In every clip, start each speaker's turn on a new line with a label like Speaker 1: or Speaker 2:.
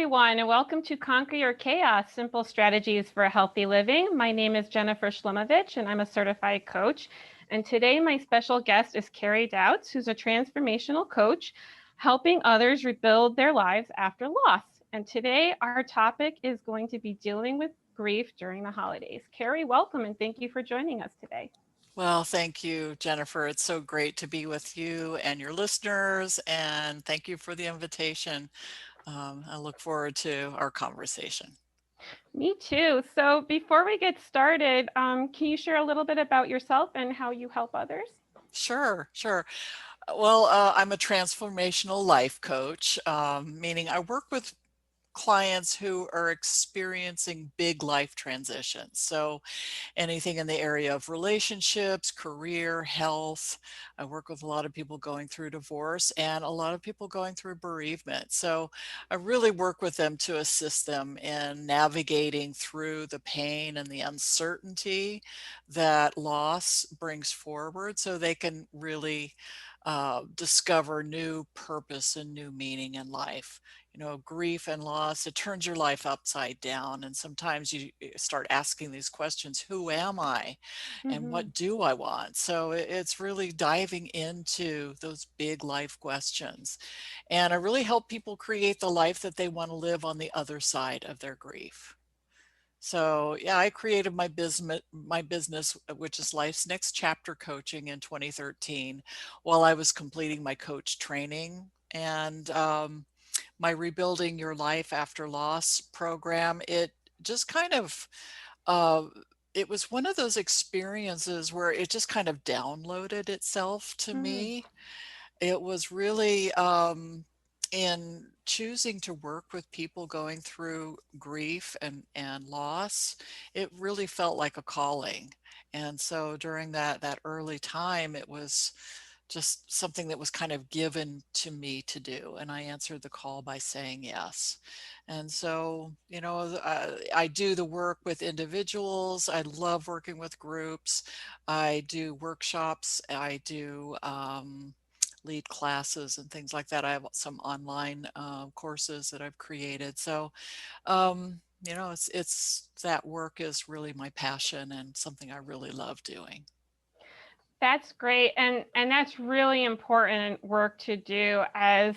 Speaker 1: everyone, and welcome to Conquer Your Chaos, Simple Strategies for a Healthy Living. My name is Jennifer Shlimovich, and I'm a certified coach. And today my special guest is Carrie Doubts, who's a transformational coach, helping others rebuild their lives after loss. And today our topic is going to be dealing with grief during the holidays. Carrie, welcome, and thank you for joining us today.
Speaker 2: Well, thank you, Jennifer. It's so great to be with you and your listeners, and thank you for the invitation. I look forward to our conversation.
Speaker 1: Me too. So before we get started, can you share a little bit about yourself and how you help others?
Speaker 2: Sure, sure. Well, I'm a transformational life coach, meaning I work with clients who are experiencing big life transitions. So anything in the area of relationships, career, health. I work with a lot of people going through divorce and a lot of people going through bereavement. So I really work with them to assist them in navigating through the pain and the uncertainty that loss brings forward so they can really discover new purpose and new meaning in life. You know, grief and loss, it turns your life upside down. And sometimes you start asking these questions: who am I? And
Speaker 1: Mm-hmm.
Speaker 2: what do I want? So it's really diving into those big life questions. And I really help people create the life that they want to live on the other side of their grief. So yeah, I created my business, which is Life's Next Chapter Coaching, in 2013, while I was completing my coach training. And my Rebuilding Your Life After Loss program, it just kind of uh, it was one of those experiences where it just kind of downloaded itself to
Speaker 1: Mm-hmm.
Speaker 2: me. It was really in choosing to work with people going through grief and loss, it really felt like a calling. And so during that early time, it was just something that was kind of given to me to do, and I answered the call by saying yes. And so, I do the work with individuals. I love working with groups. I do workshops. I do lead classes and things like that. I have some online courses that I've created. So, it's that work is really my passion and something I really love doing.
Speaker 1: That's great, and that's really important work to do as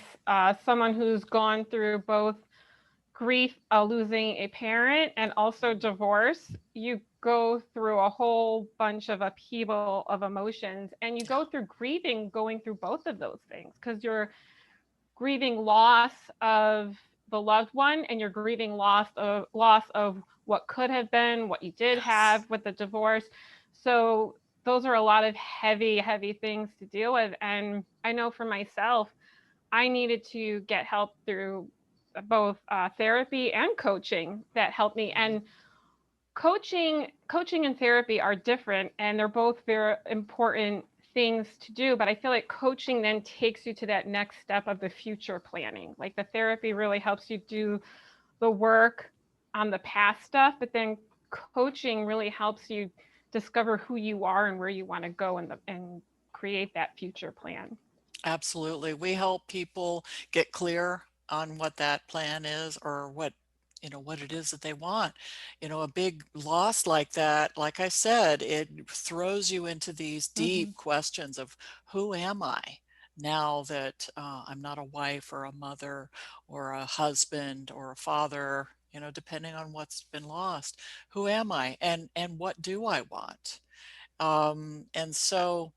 Speaker 1: someone who's gone through both grief, losing a parent, and also divorce. You go through a whole bunch of upheaval of emotions, and you go through grieving, going through both of those things because you're grieving loss of the loved one, and you're grieving loss of what could have been, what you did
Speaker 2: Yes.
Speaker 1: have with the divorce. So those are a lot of heavy things to deal with. And I know for myself, I needed to get help through both therapy and coaching that helped me.
Speaker 2: Mhm.
Speaker 1: And coaching and therapy are different, and they're both very important things to do, but I feel like coaching then takes you to that next step of the future planning. Like the therapy really helps you do the work on the past stuff, but then coaching really helps you discover who you are and where you want to go and create that future plan.
Speaker 2: Absolutely. We help people get clear on what that plan is, or what it is that they want. A big loss like that, like I said, it throws you into these
Speaker 1: Mm-hmm.
Speaker 2: deep questions of who am I now that I'm not a wife or a mother or a husband or a father, depending on what's been lost. Who am I, and what do I want? And so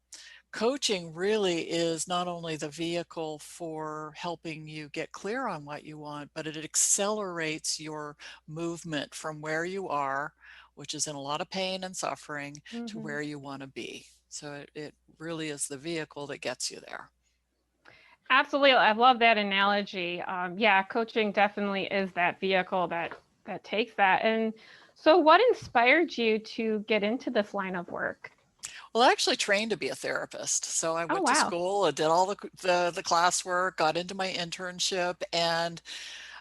Speaker 2: coaching really is not only the vehicle for helping you get clear on what you want, but it accelerates your movement from where you are, which is in a lot of pain and suffering, to
Speaker 1: Mm-hmm.
Speaker 2: where you want to be. So it really is the vehicle that gets you there.
Speaker 1: Absolutely. I love that analogy. Yeah, coaching definitely is that vehicle that takes that. And so what inspired you to get into this line of work?
Speaker 2: Well, I actually trained to be a therapist. So I
Speaker 1: Oh,
Speaker 2: went to
Speaker 1: wow.
Speaker 2: school, I did all the classwork, got into my internship, and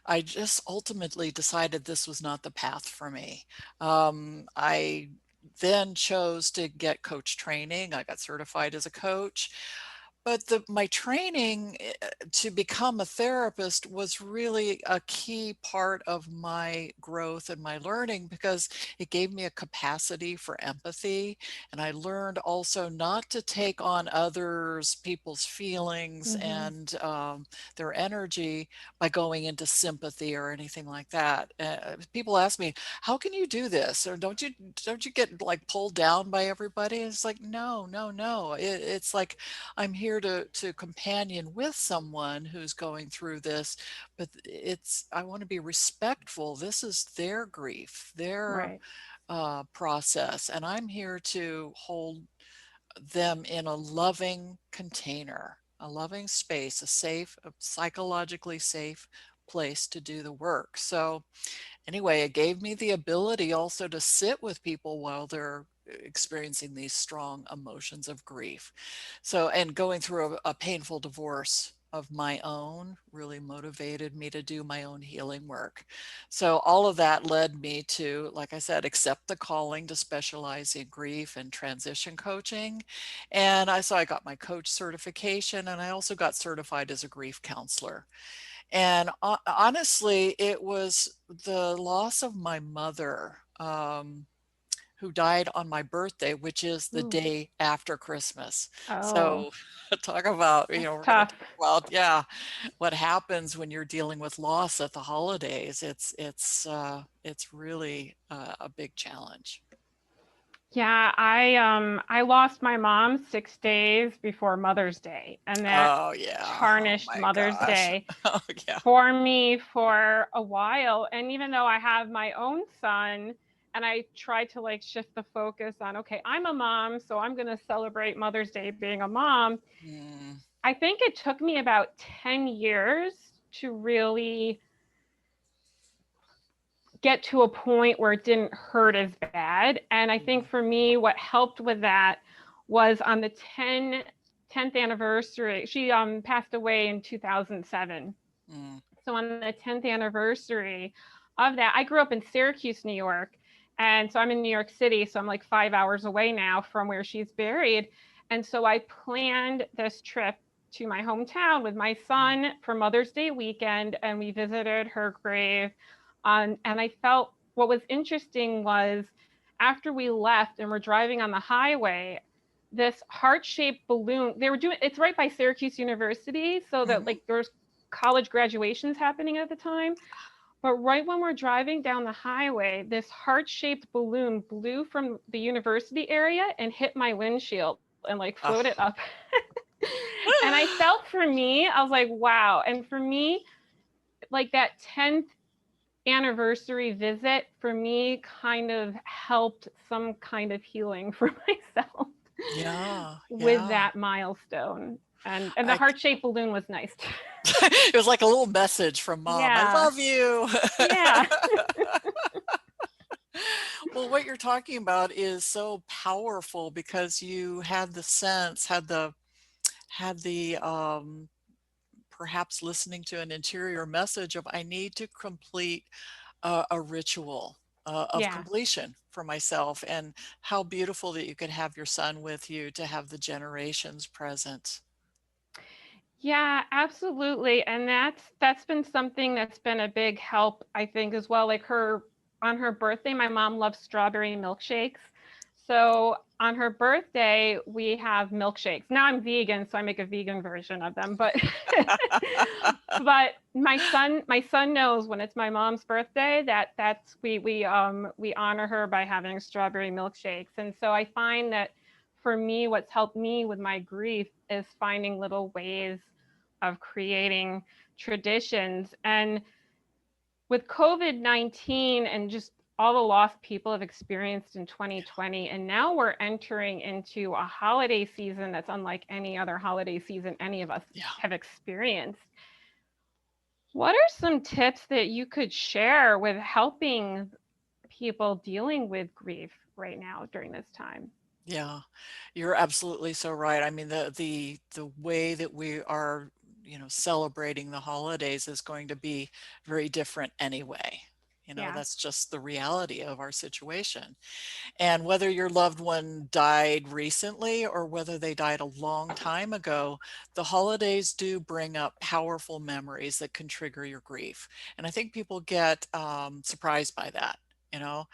Speaker 2: I just ultimately decided this was not the path for me. I then chose to get coach training. I got certified as a coach, But my training to become a therapist was really a key part of my growth and my learning, because it gave me a capacity for empathy. And I learned also not to take on others, people's feelings
Speaker 1: Hmm.
Speaker 2: and their energy by going into sympathy or anything like that. People ask me, how can you do this? Or don't you get like pulled down by everybody? It's like, no, no, no. It's like, I'm here to companion with someone who's going through this, but I want to be respectful. This is their grief, their
Speaker 1: Right.
Speaker 2: process, and I'm here to hold them in a loving container, a loving space, a safe, a psychologically safe place to do the work. So anyway, it gave me the ability also to sit with people while they're experiencing these strong emotions of grief. So, and going through a painful divorce of my own really motivated me to do my own healing work. So, all of that led me to, like I said, accept the calling to specialize in grief and transition coaching. And so I got my coach certification, and I also got certified as a grief counselor. And honestly, it was the loss of my mother, who died on my birthday, which is the
Speaker 1: Ooh.
Speaker 2: day after Christmas.
Speaker 1: Oh,
Speaker 2: So talk about,
Speaker 1: that's
Speaker 2: we're going to
Speaker 1: tough.
Speaker 2: talk about, yeah, what happens when you're dealing with loss at the holidays. It's really a big challenge.
Speaker 1: Yeah, I lost my mom 6 days before Mother's Day, and that
Speaker 2: Oh yeah. Oh
Speaker 1: tarnished
Speaker 2: my
Speaker 1: Mother's
Speaker 2: gosh.
Speaker 1: Day
Speaker 2: Oh yeah.
Speaker 1: for me for a while. And even though I have my own son, and I try to like shift the focus on, okay, I'm a mom, so I'm going to celebrate Mother's Day being a mom.
Speaker 2: Mm,
Speaker 1: I think it took me about 10 years to really get to a point where it didn't hurt as bad. And I think
Speaker 2: mm,
Speaker 1: for me, what helped with that was on the 10th anniversary. She passed away in 2007.
Speaker 2: mm,
Speaker 1: So on the 10th anniversary of that, I grew up in Syracuse, New York. And so I'm in New York City. So I'm like 5 hours away now from where she's buried. And so I planned this trip to my hometown with my
Speaker 2: mm,
Speaker 1: son for Mother's Day weekend. And we visited her grave. And I felt what was interesting was after we left and we're driving on the highway, this heart-shaped balloon, they were doing, it's right by Syracuse University. So that
Speaker 2: mhm.
Speaker 1: like there's college graduations happening at the time. But right when we're driving down the highway, this heart shaped balloon blew from the university area and hit my windshield and like floated
Speaker 2: Ah.
Speaker 1: up. And I felt for me, I was like, wow. And for me, like that 10th anniversary visit for me kind of helped some kind of healing for myself
Speaker 2: Yeah,
Speaker 1: with
Speaker 2: yeah.
Speaker 1: that milestone. And the
Speaker 2: I
Speaker 1: heart shaped balloon was nice.
Speaker 2: It was like a little message from mom. I
Speaker 1: Yeah.
Speaker 2: love you.
Speaker 1: Yeah.
Speaker 2: Well, what you're talking about is so powerful because you had the sense, had the perhaps listening to an interior message of I need to complete a ritual of
Speaker 1: Yeah.
Speaker 2: completion for myself, and how beautiful that you could have your son with you to have the generations present.
Speaker 1: Yeah, absolutely. And that's been something that's been a big help, I think, as well. Like her on her birthday, my mom loves strawberry milkshakes. So on her birthday, we have milkshakes. Now I'm vegan, so I make a vegan version of them. But but my son knows when it's my mom's birthday that's we honor her by having strawberry milkshakes. And so I find that for me, what's helped me with my grief is finding little ways of creating traditions. And with COVID-19 and just all the loss people have experienced in 2020, and now we're entering into a holiday season that's unlike any other holiday season any of us
Speaker 2: Yeah.
Speaker 1: have experienced. What are some tips that you could share with helping people dealing with grief right now during this time?
Speaker 2: Yeah, you're absolutely so right. I mean, the way that we are, celebrating the holidays is going to be very different anyway.
Speaker 1: Yeah.
Speaker 2: That's just the reality of our situation. And whether your loved one died recently or whether they died a long time ago, the holidays do bring up powerful memories that can trigger your grief. And I think people get surprised by that. You know,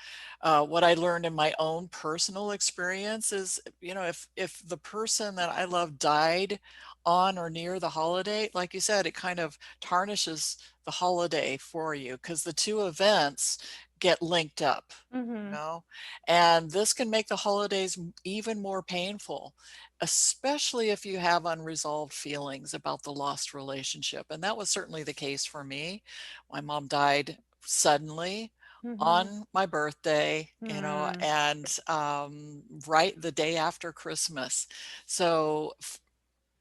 Speaker 2: what I learned in my own personal experience is, if the person that I love died on or near the holiday, like you said, it kind of tarnishes the holiday for you because the two events get linked up, you
Speaker 1: Mhm.
Speaker 2: know? And this can make the holidays even more painful, especially if you have unresolved feelings about the lost relationship. And that was certainly the case for me. My mom died suddenly
Speaker 1: Mhm.
Speaker 2: on my birthday,
Speaker 1: Mm.
Speaker 2: and right the day after Christmas. So,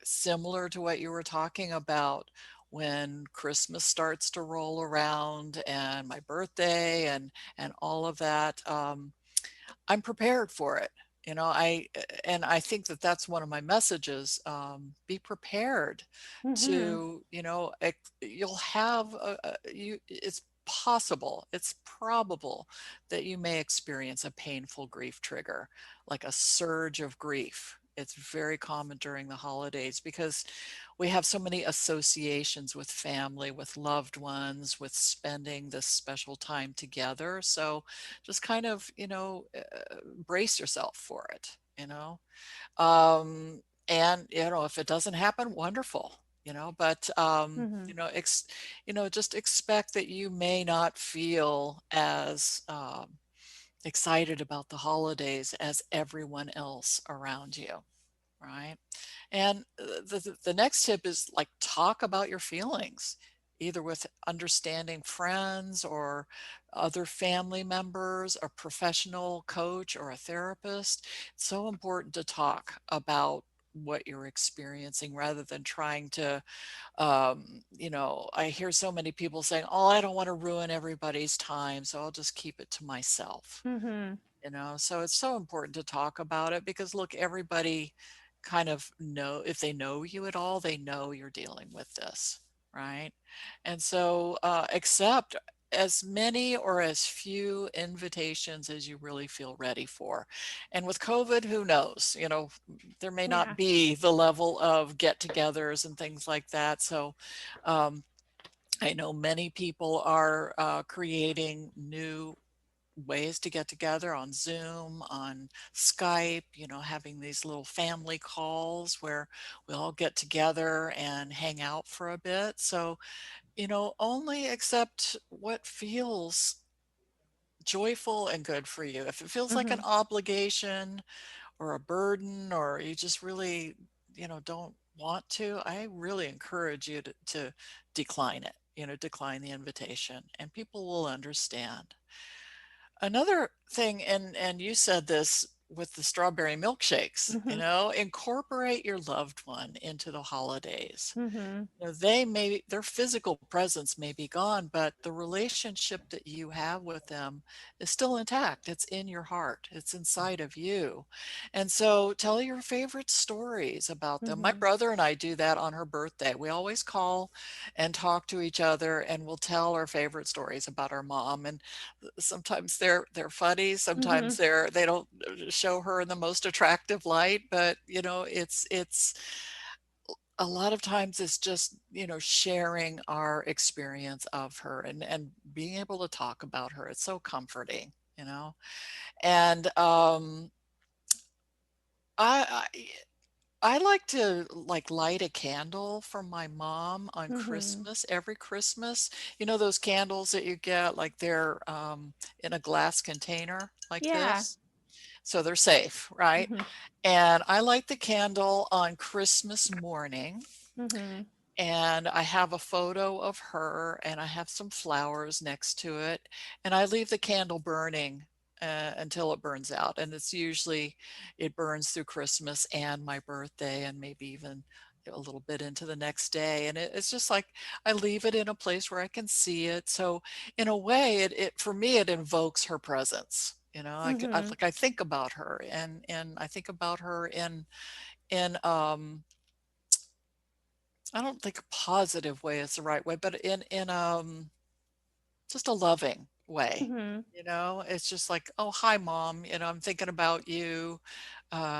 Speaker 2: similar to what you were talking about, when Christmas starts to roll around and my birthday and all of that, I'm prepared for it. And I think that that's one of my messages. Be prepared
Speaker 1: Mhm.
Speaker 2: to, you'll have, it's possible, it's probable that you may experience a painful grief trigger, like a surge of grief. It's very common during the holidays because we have so many associations with family, with loved ones, with spending this special time together. So just kind of, brace yourself for it, and if it doesn't happen, wonderful, but
Speaker 1: Mhm.
Speaker 2: just expect that you may not feel as excited about the holidays as everyone else around you, right? And the next tip is, like, talk about your feelings, either with understanding friends or other family members, a professional coach or a therapist. It's so important to talk about what you're experiencing rather than trying to, I hear so many people saying, oh, I don't want to ruin everybody's time, so I'll just keep it to myself.
Speaker 1: Mhm.
Speaker 2: So it's so important to talk about it because, look, everybody kind of know, if they know you at all, they know you're dealing with this, right? And so accept as many or as few invitations as you really feel ready for. And with COVID, who knows? There may not
Speaker 1: Yeah.
Speaker 2: be the level of get-togethers and things like that. So um, I know many people are creating new ways to get together on Zoom, on Skype, having these little family calls where we all get together and hang out for a bit. So, only accept what feels joyful and good for you. If it feels like an
Speaker 1: Mhm.
Speaker 2: obligation or a burden, or you just really, don't want to, I really encourage you to decline it, decline the invitation, and people will understand. Another thing, and you said this with the strawberry milkshakes,
Speaker 1: Mhm.
Speaker 2: incorporate your loved one into the holidays.
Speaker 1: Mhm.
Speaker 2: Their physical presence may be gone, but the relationship that you have with them is still intact. It's in your heart, it's inside of you. And so tell your favorite stories about them. My
Speaker 1: Mhm.
Speaker 2: brother and I do that on her birthday. We always call and talk to each other, and we'll tell our favorite stories about our mom. And sometimes they're funny, sometimes
Speaker 1: Mhm.
Speaker 2: they don't show her in the most attractive light, but it's a lot of times it's just, sharing our experience of her and being able to talk about her. It's so comforting, and I, I like to, like, light a candle for my mom on
Speaker 1: Mhm.
Speaker 2: Christmas, every Christmas. Those candles that you get, like, they're in a glass container like
Speaker 1: Yeah.
Speaker 2: this, so they're safe, right?
Speaker 1: Mhm.
Speaker 2: And I light the candle on Christmas morning,
Speaker 1: Mhm.
Speaker 2: and I have a photo of her and I have some flowers next to it, and I leave the candle burning until it burns out. And it burns through Christmas and my birthday, and maybe even a little bit into the next day. And it's just like I leave it in a place where I can see it. So in a way, it for me, it invokes her presence.
Speaker 1: Mhm.
Speaker 2: Like, I think about her, and I think about her in I don't think a positive way is the right way, but in just a loving way.
Speaker 1: Mhm.
Speaker 2: It's just like, oh, hi, mom. I'm thinking about you.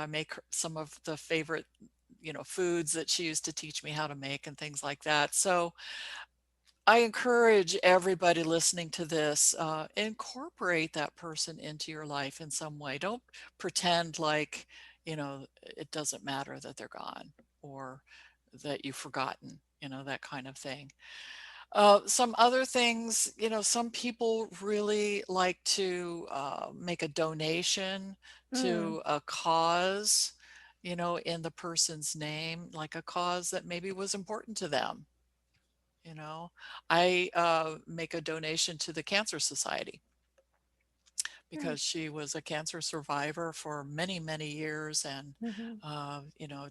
Speaker 2: Make some of the favorite, foods that she used to teach me how to make and things like that. So I encourage everybody listening to this, incorporate that person into your life in some way. Don't pretend like, it doesn't matter that they're gone or that you've forgotten, that kind of thing. Some other things, some people really like to make a donation
Speaker 1: Mm.
Speaker 2: to a cause, in the person's name, like a cause that maybe was important to them. You know, I make a donation to the Cancer Society because
Speaker 1: Nice.
Speaker 2: she was a cancer survivor for many, many years, and
Speaker 1: Mhm.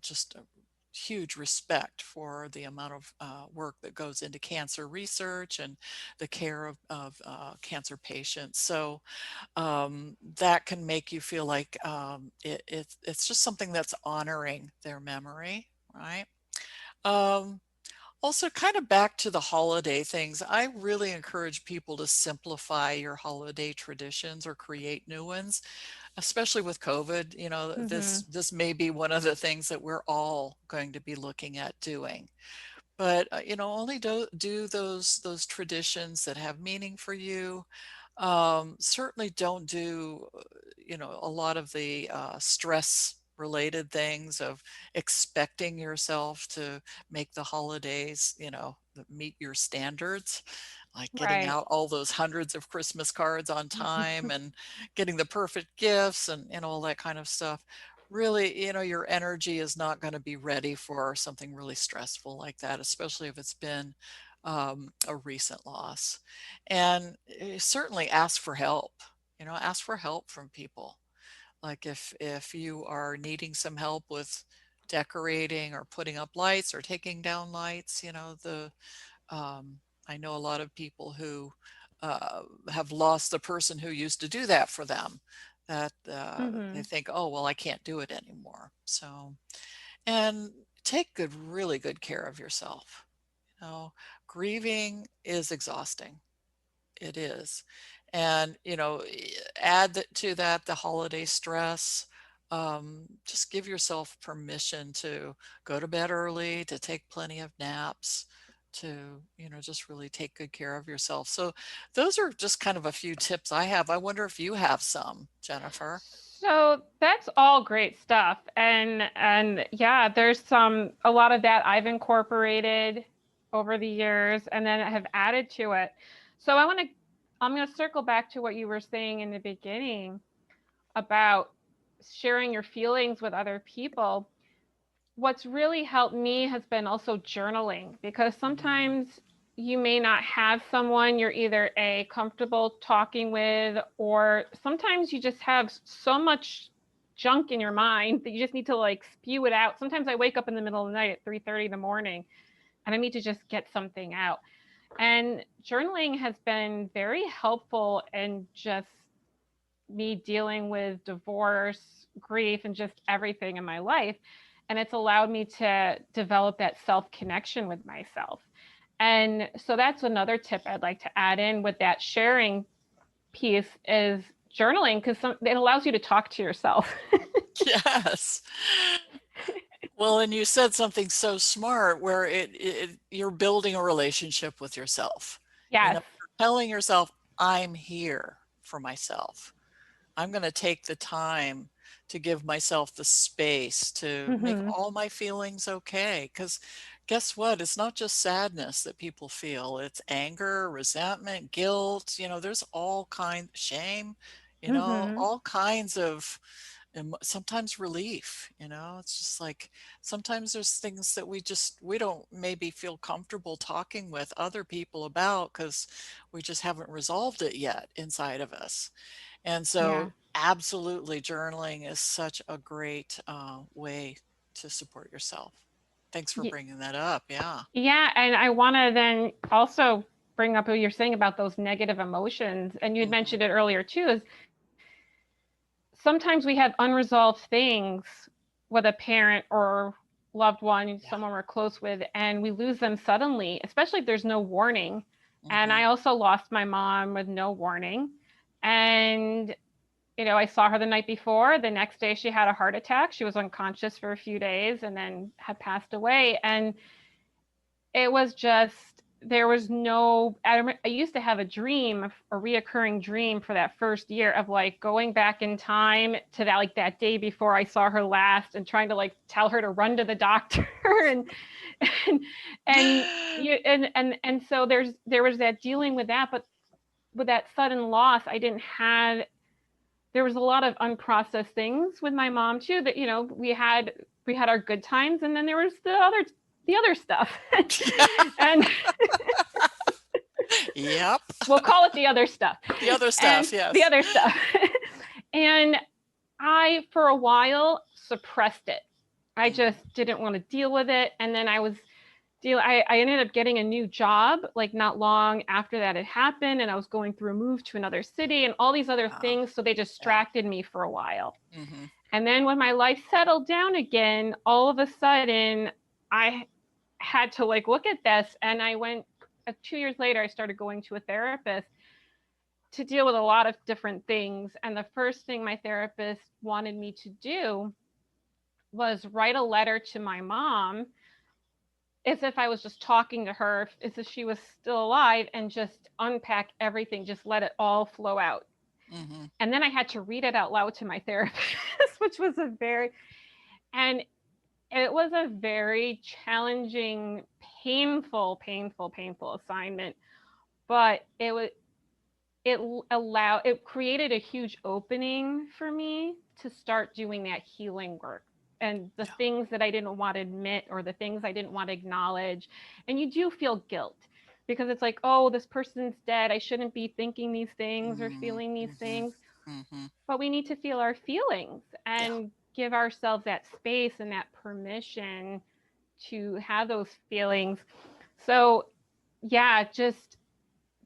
Speaker 2: just a huge respect for the amount of work that goes into cancer research and the care of cancer patients. So that can make you feel like it's just something that's honoring their memory, right? Um, Also, kind of back to the holiday things, I really encourage people to simplify your holiday traditions or create new ones, especially with COVID. This
Speaker 1: Mhm.
Speaker 2: this may be one of the things that we're all going to be looking at doing. But only do those traditions that have meaning for you. Certainly don't do a lot of the stress related things of expecting yourself to make the holidays that meet your standards, like getting
Speaker 1: Right.
Speaker 2: out all those hundreds of Christmas cards on time and getting the perfect gifts and all that kind of stuff. Really, your energy is not going to be ready for something really stressful like that, especially if it's been a recent loss. And certainly ask for help. Ask for help from people. Like if you are needing some help with decorating or putting up lights or taking down lights, the I know a lot of people who have lost the person who used to do that for them. That they
Speaker 1: Mhm.
Speaker 2: think, oh well, I can't do it anymore. So, and take really good care of yourself. Grieving is exhausting. It is. And, add to that the holiday stress. Just give yourself permission to go to bed early, to take plenty of naps, to, just really take good care of yourself. So those are just kind of a few tips I have. I wonder if you have some, Jennifer.
Speaker 1: So that's all great stuff. And yeah, there's a lot of that I've incorporated over the years and then I have added to it. So I'm going to circle back to what you were saying in the beginning about sharing your feelings with other people. What's really helped me has been also journaling because
Speaker 2: Mm,
Speaker 1: sometimes you may not have someone you're either comfortable talking with, or sometimes you just have so much junk in your mind that you just need to like spew it out. Sometimes I wake up in the middle of the night at 3:30 in the morning and I need to just get something out. And journaling has been very helpful in just me dealing with divorce, grief, and just everything in my life. And it's allowed me to develop that self connection with myself. And so that's another tip I'd like to add in with that sharing piece is journaling because it allows you to talk to yourself.
Speaker 2: yes. Well, and you said something so smart where you're building a relationship with yourself.
Speaker 1: Yes.
Speaker 2: You're telling yourself, I'm here for myself. I'm going to take the time to give myself the space to make
Speaker 1: Mm-hmm.
Speaker 2: all my feelings okay. Because guess what? It's not just sadness that people feel, it's anger, resentment, guilt. There's all kinds, shame,
Speaker 1: Mm-hmm.
Speaker 2: all kinds of, and sometimes relief. It's just like sometimes there's things that we don't maybe feel comfortable talking with other people about because we just haven't resolved it yet inside of us. And
Speaker 1: Yeah.
Speaker 2: so, absolutely, journaling is such a great way to support yourself. Thanks for bringing that up. Yeah.
Speaker 1: Yeah. And I want to then also bring up what you're saying about those negative emotions. And you had
Speaker 2: Hmm.
Speaker 1: mentioned it earlier too, is sometimes we have unresolved things with a parent or loved one,
Speaker 2: Yeah.
Speaker 1: someone we're close with, and we lose them suddenly, especially if there's no warning. And I
Speaker 2: Mhm.
Speaker 1: also lost my mom with no warning. And, I saw her the night before. The next day, she had a heart attack. She was unconscious for a few days and then had passed away. And it was just, there was no, I used to have a dream, a reoccurring dream for that first year of like going back in time to that, like that day before I saw her last and trying to like tell her to run to the doctor and, and so there was that dealing with that, but with that sudden loss, I didn't have, there was a lot of unprocessed things with my mom too, that, we had our good times, and then there was the other stuff. And
Speaker 2: Yep.
Speaker 1: we'll call it the other stuff.
Speaker 2: The other
Speaker 1: And
Speaker 2: stuff,
Speaker 1: the
Speaker 2: yes.
Speaker 1: other stuff. And I, for a while, suppressed it. I
Speaker 2: Mhm.
Speaker 1: just didn't want to deal with it. And then I ended up getting a new job like not long after that had happened. And I was going through a move to another city and all these other
Speaker 2: Wow.
Speaker 1: things. So they
Speaker 2: Yeah.
Speaker 1: distracted me for a while.
Speaker 2: Mhm.
Speaker 1: And then when my life settled down again, all of a sudden I had to like look at this, and I went 2 years later, I started going to a therapist to deal with a lot of different things. And the first thing my therapist wanted me to do was write a letter to my mom as if I was just talking to her, as if she was still alive, and just unpack everything, just let it all flow out.
Speaker 2: Mhm.
Speaker 1: And then I had to read it out loud to my therapist, which was and it was a very challenging, painful assignment. But it created a huge opening for me to start doing that healing work, and the
Speaker 2: Yeah.
Speaker 1: things that I didn't want to admit, or the things I didn't want to acknowledge. And you do feel guilt, because it's like, oh, this person's dead, I shouldn't be thinking these things or
Speaker 2: Mhm.
Speaker 1: feeling these
Speaker 2: Mhm.
Speaker 1: things.
Speaker 2: Mhm.
Speaker 1: But we need to feel our feelings
Speaker 2: Yeah.
Speaker 1: and give ourselves that space and that permission to have those feelings. So yeah, just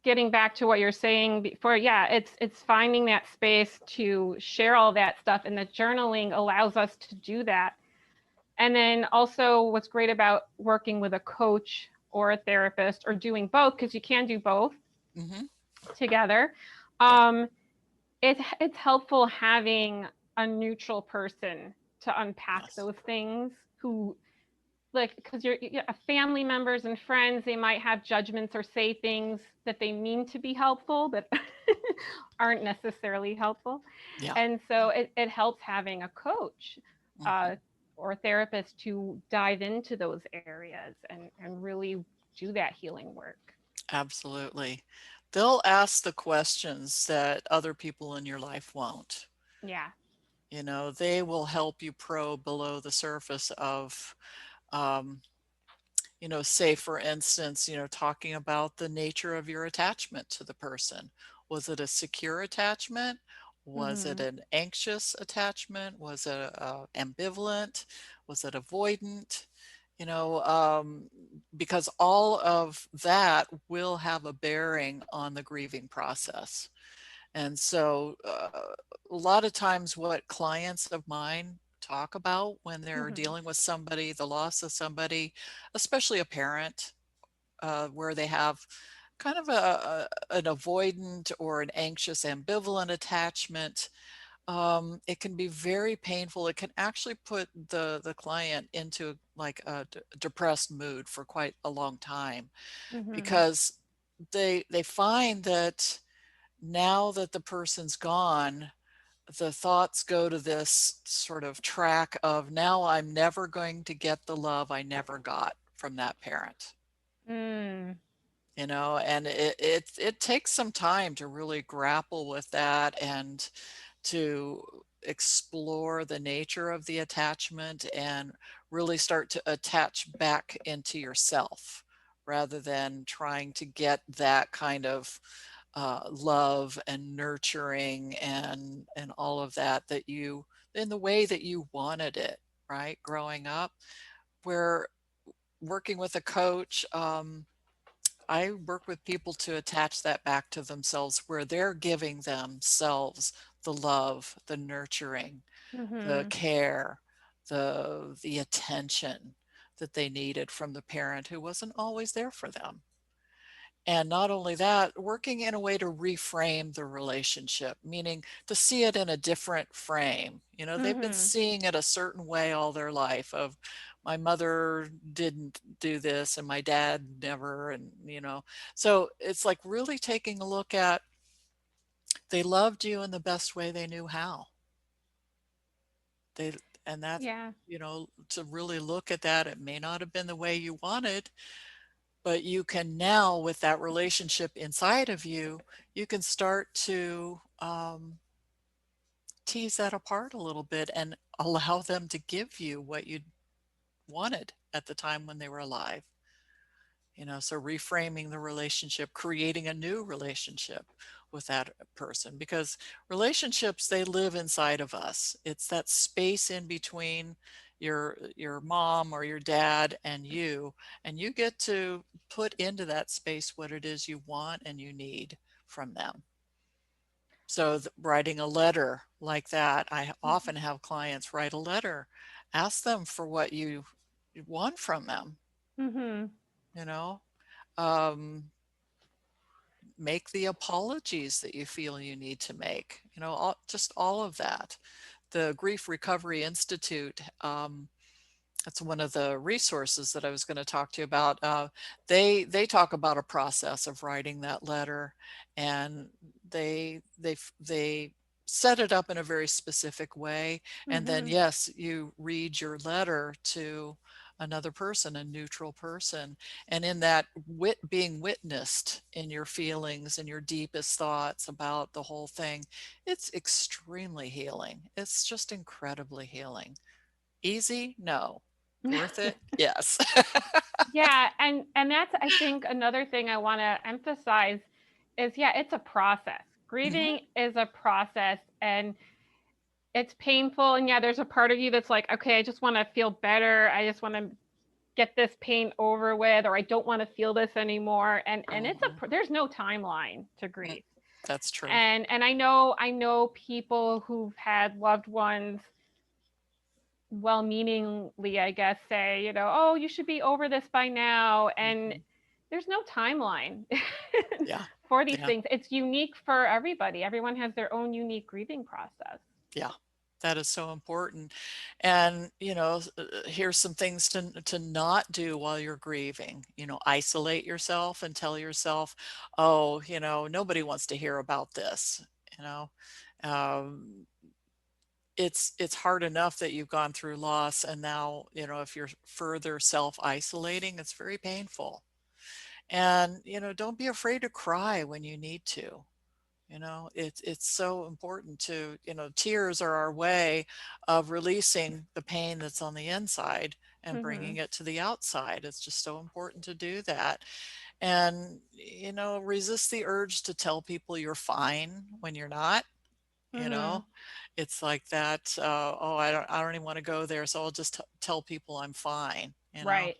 Speaker 1: getting back to what you're saying before, yeah, it's finding that space to share all that stuff, and the journaling allows us to do that. And then also, what's great about working with a coach or a therapist, or doing both, because you can do both
Speaker 2: Mhm.
Speaker 1: together,
Speaker 2: Yeah.
Speaker 1: um, it's helpful having a neutral person to unpack
Speaker 2: Yes.
Speaker 1: those things, who, like, because you're family members and friends, they might have judgments or say things that they mean to be helpful but aren't necessarily helpful.
Speaker 2: Yeah.
Speaker 1: And so it helps having a coach,
Speaker 2: Mhm.
Speaker 1: uh, or a therapist to dive into those areas and really do that healing work.
Speaker 2: Absolutely. They'll ask the questions that other people in your life won't.
Speaker 1: Yeah.
Speaker 2: They will help you probe below the surface of, um, say for instance, talking about the nature of your attachment to the person. Was it a secure attachment? Was it
Speaker 1: Mm-hmm.
Speaker 2: an anxious attachment? Was it ambivalent? Was it avoidant? You know, um, because all of that will have a bearing on the grieving process. And so, a lot of times, what clients of mine talk about when they're
Speaker 1: Mm-hmm.
Speaker 2: dealing with somebody, the loss of somebody, especially a parent, where they have kind of an avoidant or an anxious, ambivalent attachment, it can be very painful. It can actually put the client into like a depressed mood for quite a long time,
Speaker 1: Mm-hmm.
Speaker 2: because they find that now that the person's gone, the thoughts go to this sort of track of, now I'm never going to get the love I never got from that parent.
Speaker 1: Mm.
Speaker 2: And it takes some time to really grapple with that, and to explore the nature of the attachment, and really start to attach back into yourself, rather than trying to get that kind of love and nurturing, and all of that, that you, in the way that you wanted it, right, growing up. Where working with a coach, I work with people to attach that back to themselves, where they're giving themselves the love, the nurturing, the
Speaker 1: Mm-hmm.
Speaker 2: care, the attention that they needed from the parent who wasn't always there for them. And not only that, working in a way to reframe the relationship, meaning to see it in a different frame. You know, they've been
Speaker 1: Mhm.
Speaker 2: seeing it a certain way all their life of my mother didn't do this and my dad never, and so it's like really taking a look at they loved you in the best way they knew how. They and that,
Speaker 1: Yeah.
Speaker 2: to really look at that, it may not have been the way you wanted, but you can now, with that relationship inside of you, you can start to tease that apart a little bit and allow them to give you what you wanted at the time when they were alive. So reframing the relationship, creating a new relationship with that person, because relationships, they live inside of us. It's that space in between your mom or your dad and you get to put into that space what it is you want and you need from them. So writing a letter like that, I often have clients write a letter, ask them for what you want from them,
Speaker 1: Mhm.
Speaker 2: you know um, make the apologies that you feel you need to make, just all of that. The Grief Recovery Institute, that's one of the resources that I was going to talk to you about. They talk about a process of writing that letter, and they set it up in a very specific way. And then,
Speaker 1: Mhm.
Speaker 2: yes, you read your letter to another person, a neutral person, and in that being witnessed in your feelings and your deepest thoughts about the whole thing, it's extremely healing. It's just incredibly healing. Easy? No. Worth it? Yes.
Speaker 1: Yeah, and that's, I think, another thing I want to emphasize is, yeah, it's a process.
Speaker 2: Mhm,
Speaker 1: Grieving is a process, and it's painful, and yeah, there's a part of you that's like, okay, I just want to feel better. I just want to get this pain over with, or I don't want to feel this anymore. And
Speaker 2: mhm.
Speaker 1: there's no timeline to
Speaker 2: Mm,
Speaker 1: grief.
Speaker 2: that's true.
Speaker 1: And I know people who've had loved ones well-meaningly, I guess, say, oh, you should be over this by now. And
Speaker 2: Mhm.
Speaker 1: there's no timeline
Speaker 2: Yeah,
Speaker 1: for these
Speaker 2: yeah,
Speaker 1: things. It's unique for everybody. Everyone has their own unique grieving process.
Speaker 2: yeah. That is so important. And, here's some things to not do while you're grieving. Isolate yourself and tell yourself, "Oh, nobody wants to hear about this." You know, um, it's hard enough that you've gone through loss, and now, if you're further self-isolating, it's very painful. And, don't be afraid to cry when you need to. It's so important to, tears are our way of releasing the pain that's on the inside and
Speaker 1: Mm-hmm.
Speaker 2: bringing it to the outside. It's just so important to do that. And, resist the urge to tell people you're fine when you're not. you
Speaker 1: Mm-hmm.
Speaker 2: know it's like that, oh, I don't even want to go there, so I'll just tell people I'm fine.
Speaker 1: Right.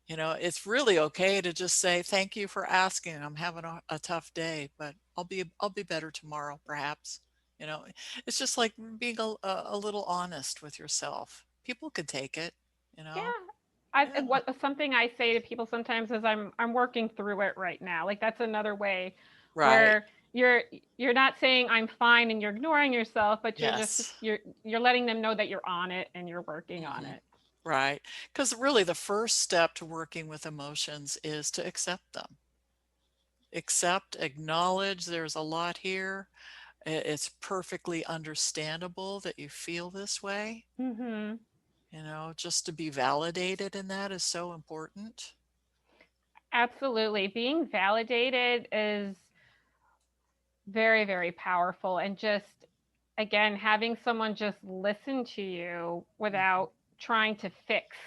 Speaker 2: It's really okay to just say, thank you for asking. I'm having a tough day, but I'll be better tomorrow, perhaps. You know, it's just like being a little honest with yourself. People could take it, you
Speaker 1: Yeah.
Speaker 2: know?
Speaker 1: I
Speaker 2: Yeah.
Speaker 1: what something I say to people sometimes is, I'm working through it right now. Like, that's another way
Speaker 2: Right.
Speaker 1: where you're not saying I'm fine and you're ignoring yourself, but
Speaker 2: Yes.
Speaker 1: you're letting them know that you're on it and you're working on
Speaker 2: Hmm.
Speaker 1: it.
Speaker 2: Right. Because really, the first step to working with emotions is to accept them. Accept, acknowledge there's a lot here. It's perfectly understandable that you feel this way.
Speaker 1: Mhm.
Speaker 2: Just to be validated in that is so important.
Speaker 1: Absolutely. Being validated is very, very powerful, and just, again, having someone just listen to you
Speaker 2: Mhm,
Speaker 1: without trying to fix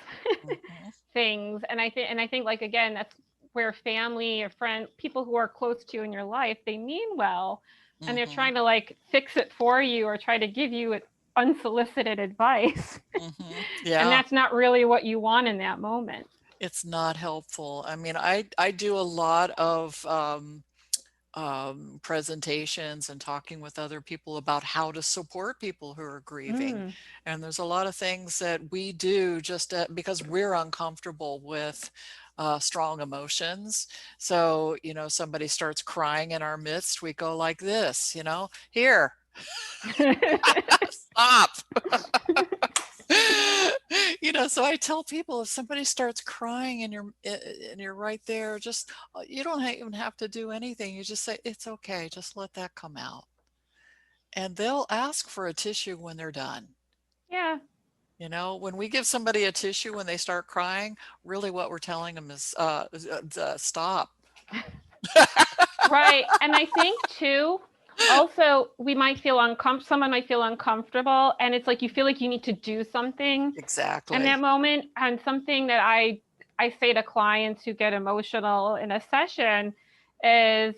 Speaker 2: mhm,
Speaker 1: things. And I think, like, again, that's where family or friend people who are close to you in your life, they mean well, and they're
Speaker 2: mhm,
Speaker 1: trying to, like, fix it for you or try to give you unsolicited advice.
Speaker 2: mhm.
Speaker 1: And
Speaker 2: Yeah,
Speaker 1: that's not really what you want in that moment.
Speaker 2: it's not helpful. I mean, I do a lot of presentations and talking with other people about how to support people who are grieving.
Speaker 1: Mm,
Speaker 2: And there's a lot of things that we do just because we're uncomfortable with strong emotions. So, somebody starts crying in our midst, we go like this, here, stop. So I tell people, if somebody starts crying and you're right there, just you don't even have to do anything. You just say, it's okay, just let that come out. And they'll ask for a tissue when they're done.
Speaker 1: Yeah.
Speaker 2: When we give somebody a tissue when they start crying, really what we're telling them is stop.
Speaker 1: Right. And I think too, also we might feel uncomfortable, someone might feel uncomfortable, and it's like you feel like you need to do something in that
Speaker 2: Exactly.
Speaker 1: moment. And something that I say to clients who get emotional in a session is,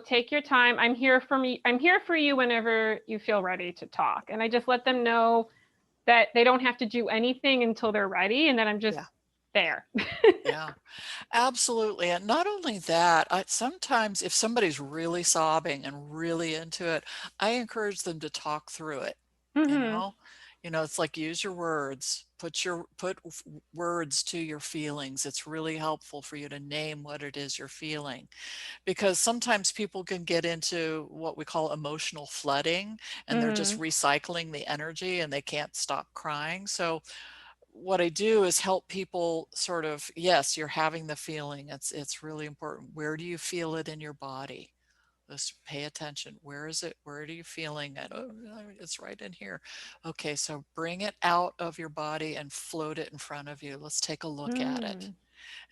Speaker 1: take your time. I'm here for you whenever you feel ready to talk. And I just let them know that they don't have to do anything until they're ready, and that I'm just
Speaker 2: Yeah.
Speaker 1: there.
Speaker 2: Yeah. Absolutely. And not only that, sometimes if somebody's really sobbing and really into it, I encourage them to talk through it. You
Speaker 1: Mhm.
Speaker 2: know, it's like use your words, put words to your feelings. It's really helpful for you to name what it is you're feeling, because sometimes people can get into what we call emotional flooding, and they're just
Speaker 1: Mhm.
Speaker 2: recycling the energy and they can't stop crying. So what I do is help people sort of, yes, you're having the feeling. It's really important. Where do you feel it in your body? Just pay attention. Where is it? Where are you feeling it? Oh, it's right in here. Okay, so bring it out of your body and float it in front of you. Let's take a look at it.
Speaker 1: Mm.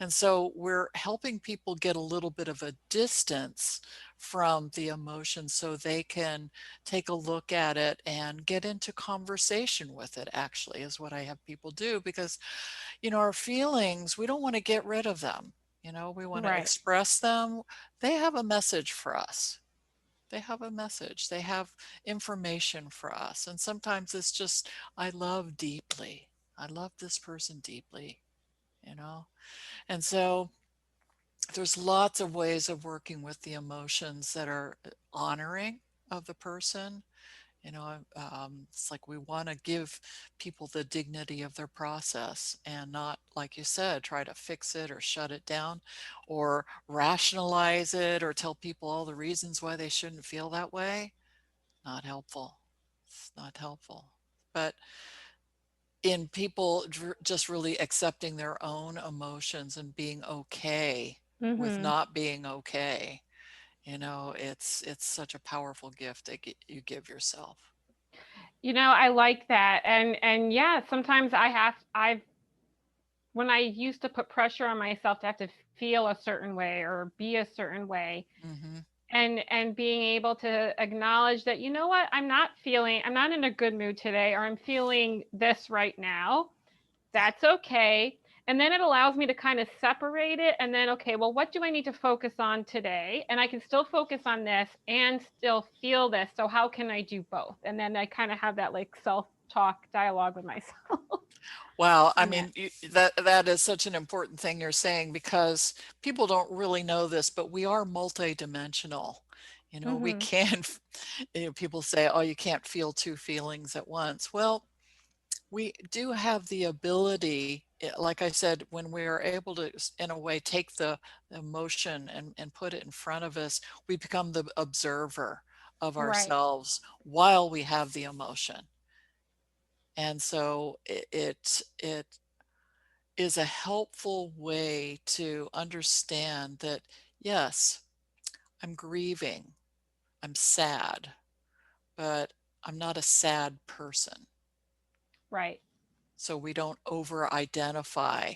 Speaker 2: And so we're helping people get a little bit of a distance from the emotion so they can take a look at it and get into conversation with it, actually, is what I have people do. Because, our feelings, we don't want to get rid of them. We want to
Speaker 1: Right.
Speaker 2: express them. They have a message for us. They have a message. They have information for us. And sometimes it's just, I love deeply. I love this person deeply, you know? And so there's lots of ways of working with the emotions that are honoring of the person. It's like we want to give people the dignity of their process and not, like you said, try to fix it or shut it down or rationalize it or tell people all the reasons why they shouldn't feel that way. Not helpful. It's not helpful. But in people just really accepting their own emotions and being okay with
Speaker 1: Mhm.
Speaker 2: not being okay, it's such a powerful gift that you give yourself.
Speaker 1: I like that. And yeah, sometimes I've when I used to put pressure on myself to have to feel a certain way or be a certain way,
Speaker 2: Hmm.
Speaker 1: and being able to acknowledge that, what, I'm not in a good mood today, or I'm feeling this right now.
Speaker 2: Yeah.
Speaker 1: That's okay. And then it allows me to kind of separate it, and then, okay, well, what do I need to focus on today? And I can still focus on this and still feel this. So how can I do both? And then I kind of have that like self-talk dialogue with myself.
Speaker 2: Wow. I
Speaker 1: And that.
Speaker 2: mean, that is such an important thing you're saying, because people don't really know this, but we are multidimensional. We
Speaker 1: Mhm.
Speaker 2: can, people say, oh, you can't feel two feelings at once. Well, we do have the ability, like I said, when we are able to, in a way, take the emotion and put it in front of us, we become the observer of
Speaker 1: Right.
Speaker 2: ourselves while we have the emotion. And so it is a helpful way to understand that, yes, I'm grieving, I'm sad, but I'm not a sad person.
Speaker 1: Right.
Speaker 2: So we don't over identify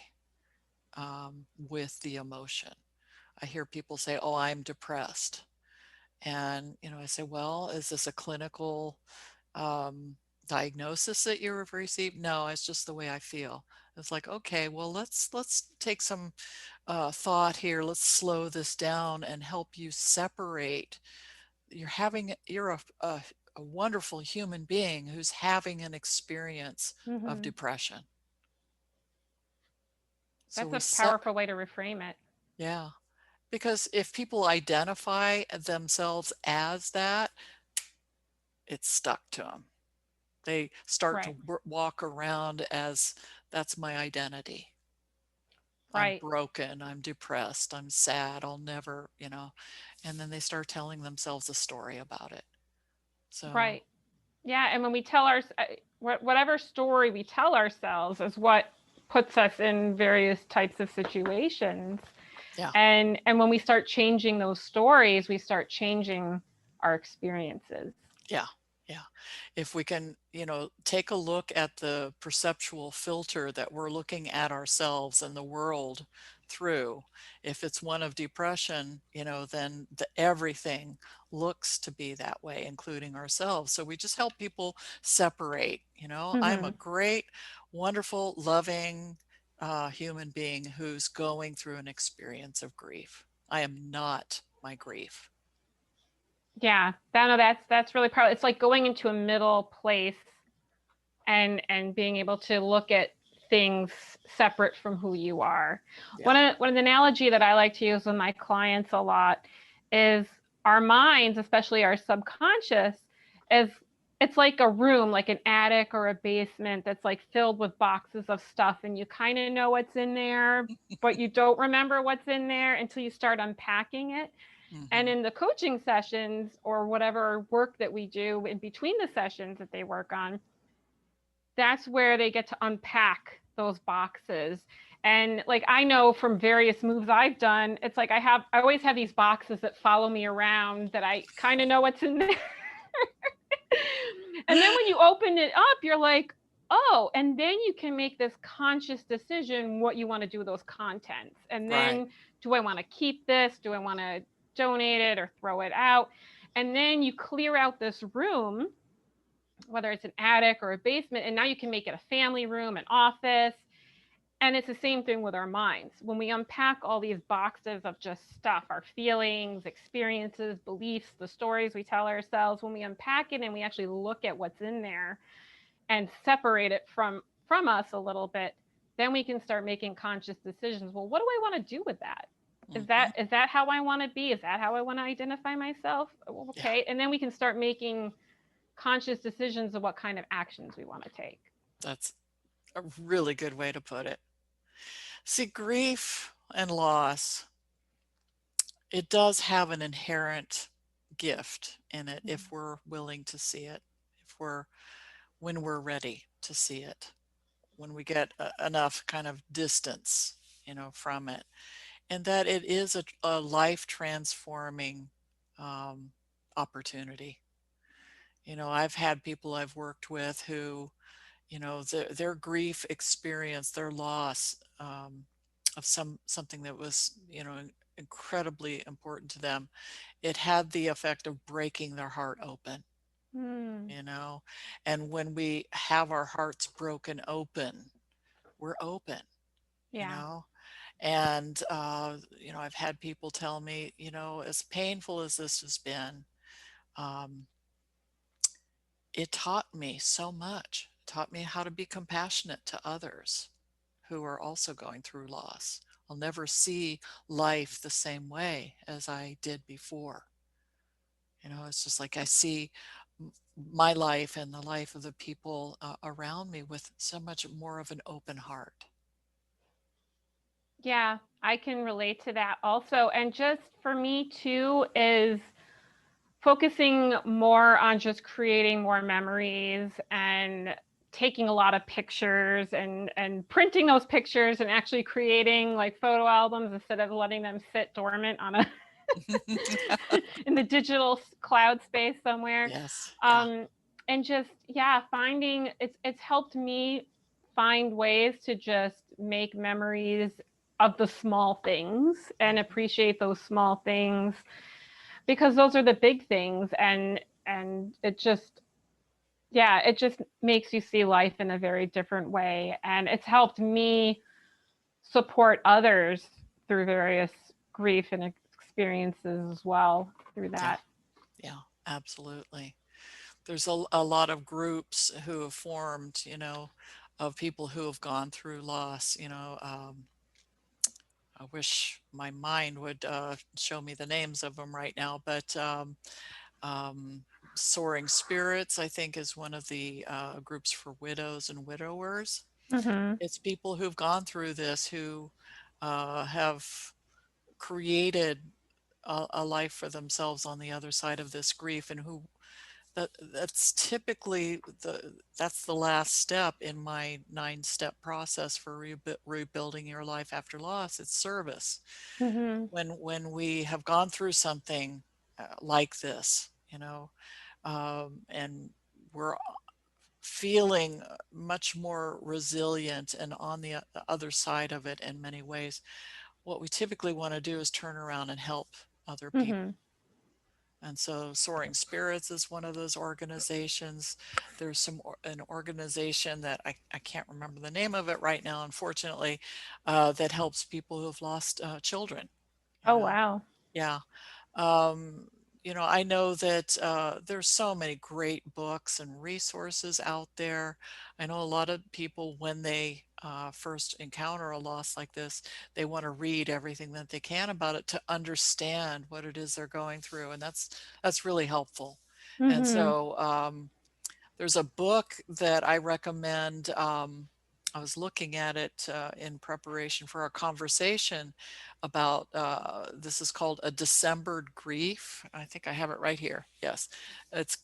Speaker 2: with the emotion. I hear people say, oh, I'm depressed. And, I say, well, is this a clinical um, diagnosis that you've received? No, it's just the way I feel. It's like, okay, well, let's take some thought here. Let's slow this down and help you separate. You're a wonderful human being who's having an experience of
Speaker 1: Mhm.
Speaker 2: depression. So
Speaker 1: That's
Speaker 2: we
Speaker 1: a
Speaker 2: set,
Speaker 1: powerful way to reframe it.
Speaker 2: yeah. Because if people identify themselves as that, it's stuck to them. They start to
Speaker 1: Right.
Speaker 2: walk around as, that's my identity. I'm
Speaker 1: Right.
Speaker 2: broken, I'm depressed, I'm sad, I'll never, and then they start telling themselves a story about it. So,
Speaker 1: Right. Yeah, and when we tell our whatever story we tell ourselves is what puts us in various types of situations.
Speaker 2: yeah.
Speaker 1: And when we start changing those stories, we start changing our experiences.
Speaker 2: Yeah, yeah. If we can, take a look at the perceptual filter that we're looking at ourselves and the world through, if it's one of depression, then everything looks to be that way, including ourselves. So we just help people separate. I'm a
Speaker 1: Mm-hmm.
Speaker 2: great, wonderful, loving human being who's going through an experience of grief. I am not my grief.
Speaker 1: Yeah, no, that's really powerful. It's like going into a middle place and being able to look at things separate from who you are.
Speaker 2: Yeah.
Speaker 1: One of the analogy that I like to use with my clients a lot is our minds, especially our subconscious, is it's like a room, like an attic or a basement that's like filled with boxes of stuff, and you kind of know what's in there, but you don't remember what's in there until you start unpacking it. And
Speaker 2: Hmm.
Speaker 1: in the coaching sessions or whatever work that we do in between the sessions that they work on, that's where they get to unpack those boxes. And like I know from various moves I've done, it's like I always have these boxes that follow me around that I kind of know what's in there. And then when you open it up, you're like, oh, and then you can make this conscious decision what you want to do with those contents. And
Speaker 2: Right.
Speaker 1: then do I want to keep this? Do I want to donate it or throw it out? And then you clear out this room, whether it's an attic or a basement, and now you can make it a family room, an office. And it's the same thing with our minds. When we unpack all these boxes of just stuff, our feelings, experiences, beliefs, the stories we tell ourselves, when we unpack it and we actually look at what's in there and separate it from us a little bit, then we can start making conscious decisions. Well, what do I want to do with that?
Speaker 2: Hmm.
Speaker 1: Is that how I want to be? Is that how I want to identify myself? Well,
Speaker 2: Yeah,
Speaker 1: okay. And then we can start making conscious decisions of what kind of actions we want to take.
Speaker 2: that's a really good way to put it. See, grief and loss, it does have an inherent gift in it if we're willing to see it, if we're when we're ready to see it, when we get enough kind of distance, from it, and that it is a life transforming um, opportunity. I've had people I've worked with who their grief experience, their loss of something that was incredibly important to them, it had the effect of breaking their heart open.
Speaker 1: Hmm.
Speaker 2: you know and when we have our hearts broken open, we're open. you
Speaker 1: Yeah.
Speaker 2: know and I've had people tell me, as painful as this has been, um, it taught me so much. It taught me how to be compassionate to others who are also going through loss. I'll never see life the same way as I did before. It's just like I see my life and the life of the people around me with so much more of an open heart.
Speaker 1: Yeah, I can relate to that also. And just for me too, is focusing more on just creating more memories and taking a lot of pictures and printing those pictures and actually creating like photo albums instead of letting them sit dormant on a in the digital cloud space somewhere.
Speaker 2: Yes. Yeah.
Speaker 1: um and just, yeah, finding it's helped me find ways to just make memories of the small things and
Speaker 2: Mhm.
Speaker 1: appreciate those small things, because those are the big things. And it just, yeah, it just makes you see life in a very different way, and it's helped me support others through various grief and experiences as well through
Speaker 2: Yeah.
Speaker 1: that.
Speaker 2: Yeah. Absolutely. There's a lot of groups who have formed, of people who have gone through loss. I wish my mind would show me the names of them right now, but um, Soaring Spirits, I think, is one of the groups for widows and widowers.
Speaker 1: Mm-hmm.
Speaker 2: It's people who've gone through this who have created a life for themselves on the other side of this grief, and who that's typically that's the last step in my 9-step process for rebuilding your life after loss. It's service.
Speaker 1: Mhm.
Speaker 2: When we have gone through something like this, and we're feeling much more resilient and on the other side of it in many ways, what we typically want to do is turn around and help other people.
Speaker 1: Mhm.
Speaker 2: And so Soaring Spirits is one of those organizations. There's an organization that I can't remember the name of it right now, unfortunately, that helps people who have lost children, you
Speaker 1: Oh,
Speaker 2: know.
Speaker 1: wow.
Speaker 2: Yeah. Um, I know that there's so many great books and resources out there. I know a lot of people, when they first encounter a loss like this, they want to read everything that they can about it to understand what it is they're going through, and that's really helpful. And
Speaker 1: Mhm.
Speaker 2: so there's a book that I recommend. I was looking at it in preparation for our conversation about this is called A Decembered Grief. I think I have it right here. Yes, it's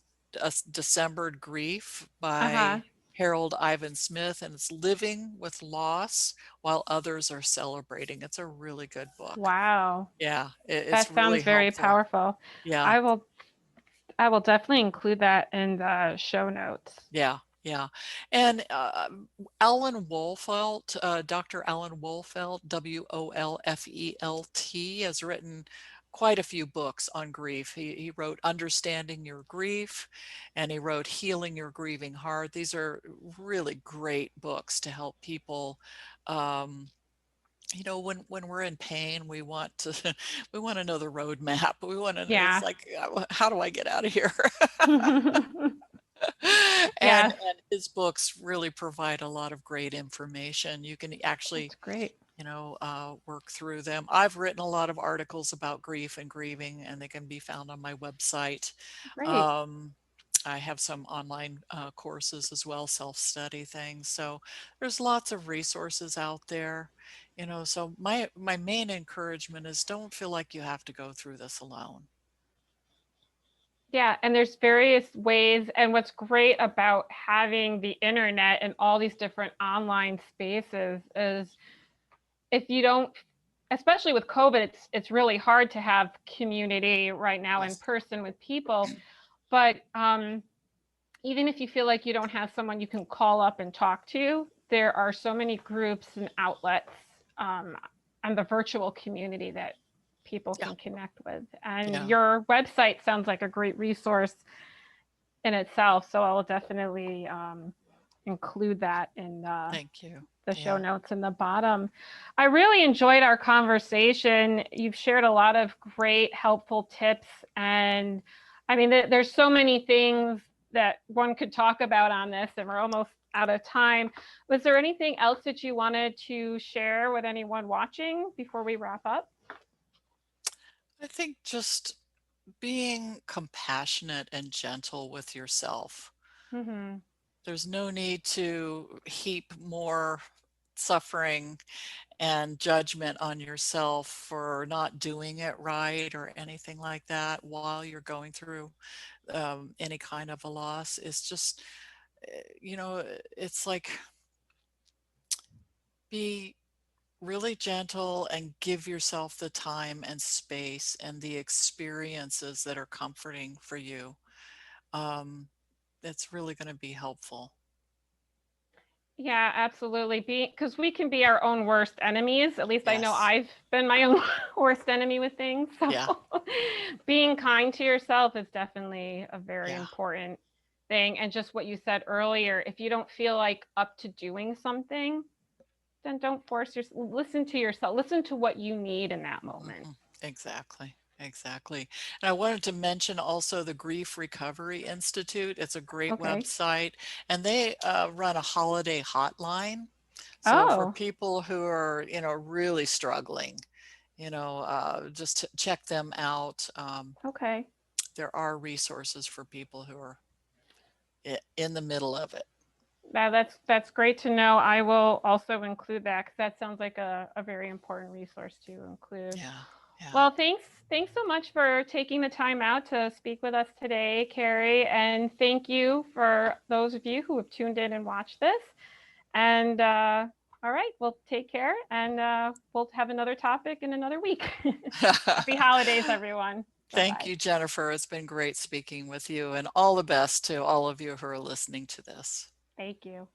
Speaker 2: Decembered Grief
Speaker 1: Uh-huh.
Speaker 2: by Harold Ivan Smith, and it's living with loss while others are celebrating. It's a really good book.
Speaker 1: Wow.
Speaker 2: Yeah, it's
Speaker 1: That
Speaker 2: really
Speaker 1: sounds very
Speaker 2: helpful.
Speaker 1: powerful.
Speaker 2: Yeah.
Speaker 1: I will I will definitely include that in the show notes.
Speaker 2: Yeah, yeah. And Alan Wolfelt, Dr. Alan Wolfelt, Wolfelt, has written quite a few books on grief. He wrote Understanding Your Grief, and he wrote Healing Your Grieving Heart. These are really great books to help people. Um, when we're in pain, we want to we want to know the roadmap. We want to. It's
Speaker 1: Yeah.
Speaker 2: like, how do I get out of here? and
Speaker 1: Yeah,
Speaker 2: and his books really provide a lot of great information. You can actually,
Speaker 1: that's great.
Speaker 2: work through them. I've written a lot of articles about grief and grieving, and they can be found on my website.
Speaker 1: Great.
Speaker 2: um, I have some online courses as well, self-study things. So there's lots of resources out there. So my main encouragement is, don't feel like you have to go through this alone.
Speaker 1: Yeah, and there's various ways. And what's great about having the internet and all these different online spaces is if you don't, especially with COVID, it's really hard to have community right now in
Speaker 2: Yes.
Speaker 1: person with people. But even if you feel like you don't have someone you can call up and talk to, there are so many groups and outlets um, and the virtual community that people
Speaker 2: Yeah.
Speaker 1: can connect with. And
Speaker 2: Yeah.
Speaker 1: your website sounds like a great resource in itself. So I'll definitely include that in
Speaker 2: Thank you.
Speaker 1: the show
Speaker 2: Yeah.
Speaker 1: notes in the bottom. I really enjoyed our conversation. You've shared a lot of great, helpful tips. And I mean, there's so many things that one could talk about on this, and we're almost out of time. Was there anything else that you wanted to share with anyone watching before we wrap up?
Speaker 2: I think just being compassionate and gentle with yourself.
Speaker 1: Mm-hmm.
Speaker 2: There's no need to heap more suffering and judgment on yourself for not doing it right or anything like that while you're going through any kind of a loss. It's just, it's like, be really gentle and give yourself the time and space and the experiences that are comforting for you. Um, that's really going to be helpful.
Speaker 1: Yeah, absolutely. Because we can be our own worst enemies. At least I know
Speaker 2: Yes.
Speaker 1: I've been my own worst enemy with things. So
Speaker 2: Yeah.
Speaker 1: being kind to yourself is definitely a very
Speaker 2: Yeah.
Speaker 1: important thing. And just what you said earlier, if you don't feel like up to doing something, then don't force yourself. Listen to yourself. Listen to what you need in that moment.
Speaker 2: Exactly. Exactly. And I wanted to mention also the Grief Recovery Institute. It's a great
Speaker 1: Okay.
Speaker 2: website, and they run a holiday hotline. So for
Speaker 1: Oh,
Speaker 2: people who are, really struggling, just check them out.
Speaker 1: okay.
Speaker 2: There are resources for people who are in the middle of it.
Speaker 1: That's great to know. I will also include that because that sounds like a very important resource to include.
Speaker 2: Yeah. Yeah.
Speaker 1: Well, thanks so much for taking the time out to speak with us today, Carrie, and thank you for those of you who have tuned in and watched this. And all right, well, take care, and we'll have another topic in another week. Happy holidays, everyone.
Speaker 2: Thank
Speaker 1: Bye-bye.
Speaker 2: you, Jennifer. It's been great speaking with you, and all the best to all of you who are listening to this.
Speaker 1: Thank you.